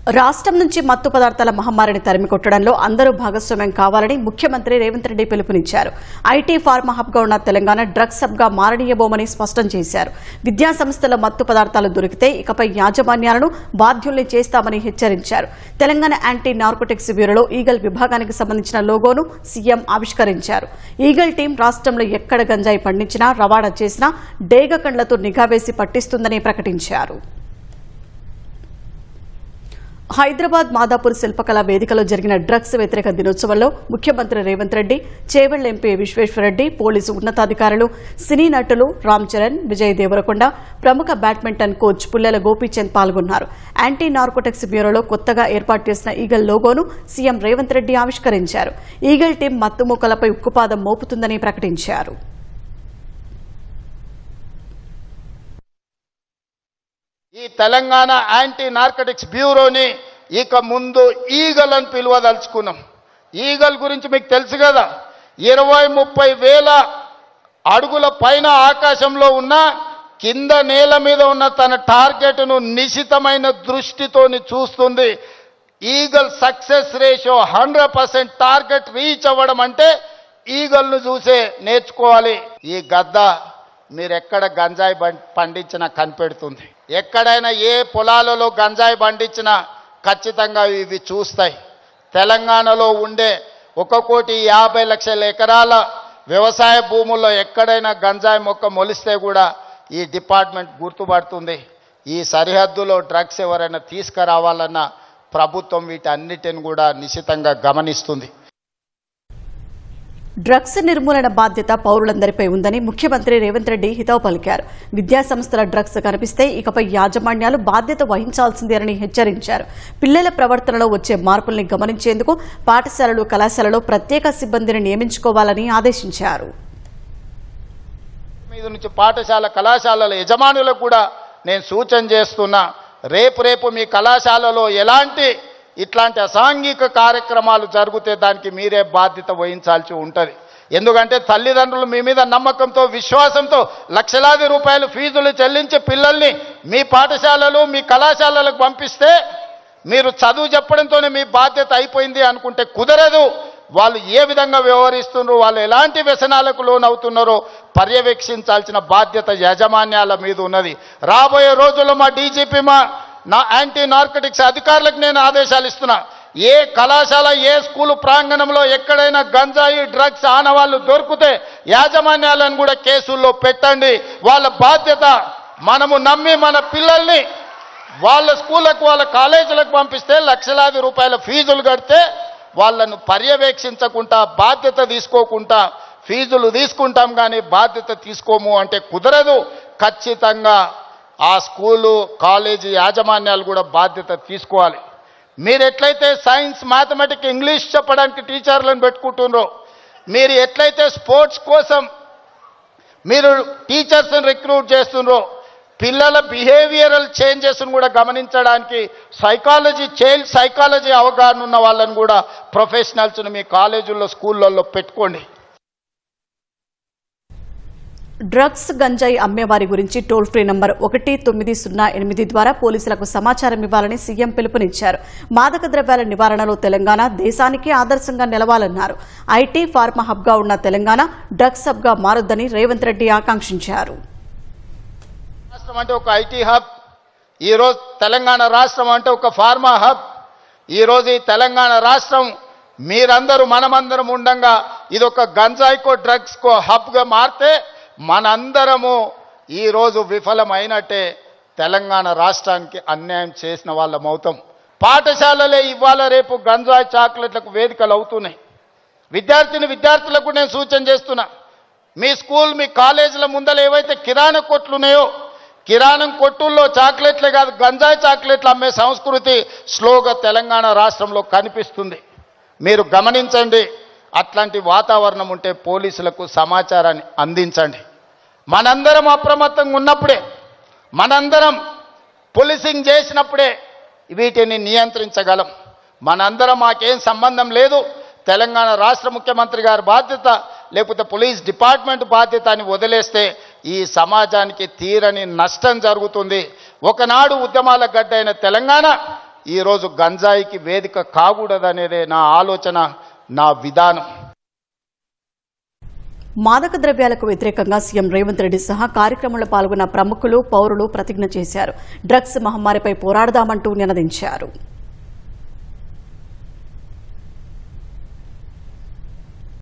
రాష్ట్రం నుంచి మత్తు పదార్థాల మహమ్మారిని తరిమికొట్టడంలో అందరూ భాగస్వామ్యం కావాలని ముఖ్యమంత్రి రేవంత్ రెడ్డి పిలుపునిచ్చారు. ఐటీ ఫార్మా హబ్గా ఉన్న తెలంగాణ డ్రగ్స్ హబ్గా మారనీయబోమని స్పష్టం చేశారు. విద్యా సంస్థల మత్తు పదార్థాలు దొరికితే ఇకపై యాజమాన్యాలను బాధ్యుల్ని చేస్తామని హెచ్చరించారు. తెలంగాణ యాంటీ నార్కోటిక్స్ బ్యూరోలో ఈగల్ విభాగానికి సంబంధించిన లోగోను సీఎం ఆవిష్కరించారు. ఈగల్ టీం రాష్ట్రంలో ఎక్కడ గంజాయి పండించినా రవాణా చేసినా డేగ కండ్లతో నిఘా వేసి పట్టిస్తుందని ప్రకటించారు. హైదరాబాద్ మాదాపూర్ శిల్పకళా వేదికలో జరిగిన డ్రగ్స్ వ్యతిరేక దినోత్సవంలో ముఖ్యమంత్రి రేవంత్ రెడ్డి, చేవెళ్ల ఎంపీ విశ్వేశ్వరరెడ్డి, పోలీసు ఉన్నతాధికారులు, సినీ నటులు రామ్ చరణ్, విజయ్ దేవరకొండ, ప్రముఖ బ్యాడ్మింటన్ కోచ్ పుల్లెల గోపీచంద్ పాల్గొన్నారు. యాంటీ నార్కోటిక్స్ బ్యూరోలో కొత్తగా ఏర్పాటు చేసిన ఈగల్ లోగోను సీఎం రేవంత్ రెడ్డి ఆవిష్కరించారు. ఈగల్ టీం మత్తుమూకలపై ఉక్కుపాదం మోపుతుందని ప్రకటించారు. ఈ తెలంగాణ యాంటీ నార్కోటిక్స్ బ్యూరోని ఇక ముందు ఈగల్ అని పిలువదలుచుకున్నాం. ఈగల్ గురించి మీకు తెలుసు కదా, 20-30 వేల అడుగుల పైన ఆకాశంలో ఉన్న కింద నేల మీద ఉన్న తన టార్గెట్ను నిశితమైన దృష్టితోని చూస్తుంది. Eagle success ratio 100% target reach అవ్వడం అంటే ఈగల్ను చూసే నేర్చుకోవాలి. ఈ గద్ద మీరెక్కడ గంజాయి పండించినా కనిపెడుతుంది. ఎక్కడైనా ఏ పొలాలలో గంజాయి పండించినా ఖచ్చితంగా ఇవి చూస్తాయి. తెలంగాణలో ఉండే 1,50,00,000 ఎకరాల వ్యవసాయ భూముల్లో ఎక్కడైనా గంజాయి మొక్క మొలిస్తే కూడా ఈ డిపార్ట్మెంట్ గుర్తుపడుతుంది. ఈ సరిహద్దులో డ్రగ్స్ ఎవరైనా తీసుకురావాలన్న ప్రభుత్వం వీటన్నిటిని కూడా నిశితంగా గమనిస్తుంది. డ్రగ్స్ నిర్మూలన బాధ్యత పౌరులందరిపై ఉందని ముఖ్యమంత్రి రేవంత్ రెడ్డి హితవు పలికారు. విద్యా సంస్థల డ్రగ్స్ కనిపిస్తే ఇకపై యాజమాన్యాలు బాధ్యత వహించాల్సిందేనని హెచ్చరించారు. పిల్లల ప్రవర్తనలో వచ్చే మార్పుల్ని గమనించేందుకు పాఠశాలలు, కళాశాలలో ప్రత్యేక సిబ్బందిని నియమించుకోవాలని ఆదేశించారు. మీద నుంచి పాఠశాల, కళాశాలల యజమానులకు కూడా నేను సూచన చేస్తున్నా, రేపు మీ కళాశాలలో ఇట్లాంటి అసాంఘిక కార్యక్రమాలు జరిగితే దానికి మీరే బాధ్యత వహించాల్సి ఉంటుంది. ఎందుకంటే తల్లిదండ్రులు మీ మీద నమ్మకంతో, విశ్వాసంతో లక్షలాది రూపాయలు ఫీజులు చెల్లించి పిల్లల్ని మీ పాఠశాలలు, మీ కళాశాలలకు పంపిస్తే మీరు చదువు చెప్పడంతోనే మీ బాధ్యత అయిపోయింది అనుకుంటే కుదరదు. వాళ్ళు ఏ విధంగా వ్యవహరిస్తున్నారో, వాళ్ళు ఎలాంటి వ్యసనాలకు లోనవుతున్నారో పర్యవేక్షించాల్సిన బాధ్యత యాజమాన్యాల మీద ఉన్నది. రాబోయే రోజుల్లో మా డీజీపీ, నా యాంటీ నార్కోటిక్స్ అధికారులకు నేను ఆదేశాలు ఇస్తున్నా. ఏ కళాశాల, ఏ స్కూలు ప్రాంగణంలో ఎక్కడైనా గంజాయి, డ్రగ్స్ ఆనవాళ్లు దొరికితే యాజమాన్యాలను కూడా కేసుల్లో పెట్టండి. వాళ్ళ బాధ్యత. మనము నమ్మి మన పిల్లల్ని వాళ్ళ స్కూళ్ళకు, వాళ్ళ కాలేజీలకు పంపిస్తే లక్షలాది రూపాయల ఫీజులు కడితే వాళ్ళను పర్యవేక్షించకుండా, బాధ్యత తీసుకోకుండా ఫీజులు తీసుకుంటాం కానీ బాధ్యత తీసుకోము అంటే కుదరదు. ఖచ్చితంగా ఆ స్కూలు, కాలేజీ యాజమాన్యాలు కూడా బాధ్యత తీసుకోవాలి. మీరు ఎట్లయితే సైన్స్, మ్యాథమెటిక్స్, ఇంగ్లీష్ చెప్పడానికి టీచర్లను పెట్టుకుంటున్నారో, మీరు ఎట్లయితే స్పోర్ట్స్ కోసం మీరు టీచర్స్ని రిక్రూట్ చేస్తున్నారో, పిల్లల బిహేవియరల్ చేంజెస్ను కూడా గమనించడానికి చైల్డ్ సైకాలజీ అవగాహన ఉన్న వాళ్ళని కూడా ప్రొఫెషనల్స్ని మీ కాలేజీల్లో, స్కూళ్ళల్లో పెట్టుకోండి. డ్రగ్స్, గంజాయి అమ్మేవారి గురించి టోల్ ఫ్రీ నంబర్ 1908 ద్వారా పోలీసులకు సమాచారం ఇవ్వాలని సీఎం పిలుపునిచ్చారు. మాదక ద్రవ్యాల నివారణలో తెలంగాణ దేశానికి ఆదర్శంగా నిలవాలన్నారు. ఐటీ ఫార్మా హబ్గా ఉన్న తెలంగాణ డ్రగ్స్ హబ్గా మారొద్దని రేవంత్ రెడ్డి ఆకాంక్షించారు. రాష్ట్రం అంటే ఒక ఐటీ హబ్, ఈరోజు తెలంగాణ రాష్ట్రం అంటే ఒక ఫార్మా హబ్. ఈరోజు ఈ తెలంగాణ రాష్ట్రం మీరందరూ, మనమందరం ఉండంగా ఇది ఒక గంజాయికో, డ్రగ్స్కో హబ్గా మారితే మనందరము ఈరోజు విఫలమైనట్టే. తెలంగాణ రాష్ట్రానికి అన్యాయం చేసిన వాళ్ళం అవుతాం. పాఠశాలలే ఇవాళ రేపు గంజాయి, చాక్లెట్లకు వేదికలు అవుతున్నాయి. విద్యార్థులకు నేను సూచన చేస్తున్నా, మీ స్కూల్, మీ కాలేజీల ముందర ఏవైతే కిరాణా కొట్లు ఉన్నాయో, కిరాణం కొట్టుల్లో చాక్లెట్లే కాదు, గంజాయి చాక్లెట్లు అమ్మే సంస్కృతి స్లోగా తెలంగాణ రాష్ట్రంలో కనిపిస్తుంది. మీరు గమనించండి. అట్లాంటి వాతావరణం ఉంటే పోలీసులకు సమాచారాన్ని అందించండి. మనందరం అప్రమత్తంగా ఉన్నప్పుడే, మనందరం పోలీసింగ్ చేసినప్పుడే వీటిని నియంత్రించగలం. మనందరం మాకేం సంబంధం లేదు, తెలంగాణ రాష్ట్ర ముఖ్యమంత్రి గారి బాధ్యత లేకపోతే పోలీస్ డిపార్ట్మెంట్ బాధ్యత అని వదిలేస్తే ఈ సమాజానికి తీరని నష్టం జరుగుతుంది. ఒకనాడు ఉద్యమాల గడ్డ అయిన తెలంగాణ ఈరోజు గంజాయికి వేదిక కాకూడదనేదే నా ఆలోచన, నా విధానం. మాదక ద్రవ్యాలకు వ్యతిరేకంగా సీఎం రేవంత్ రెడ్డి సహా కార్యక్రమంలో పాల్గొన్న ప్రముఖులు, పౌరులు ప్రతిజ్ఞ చేశారు. డ్రగ్స్ మహమ్మారిపై పోరాడదామంటూ నినదించారు.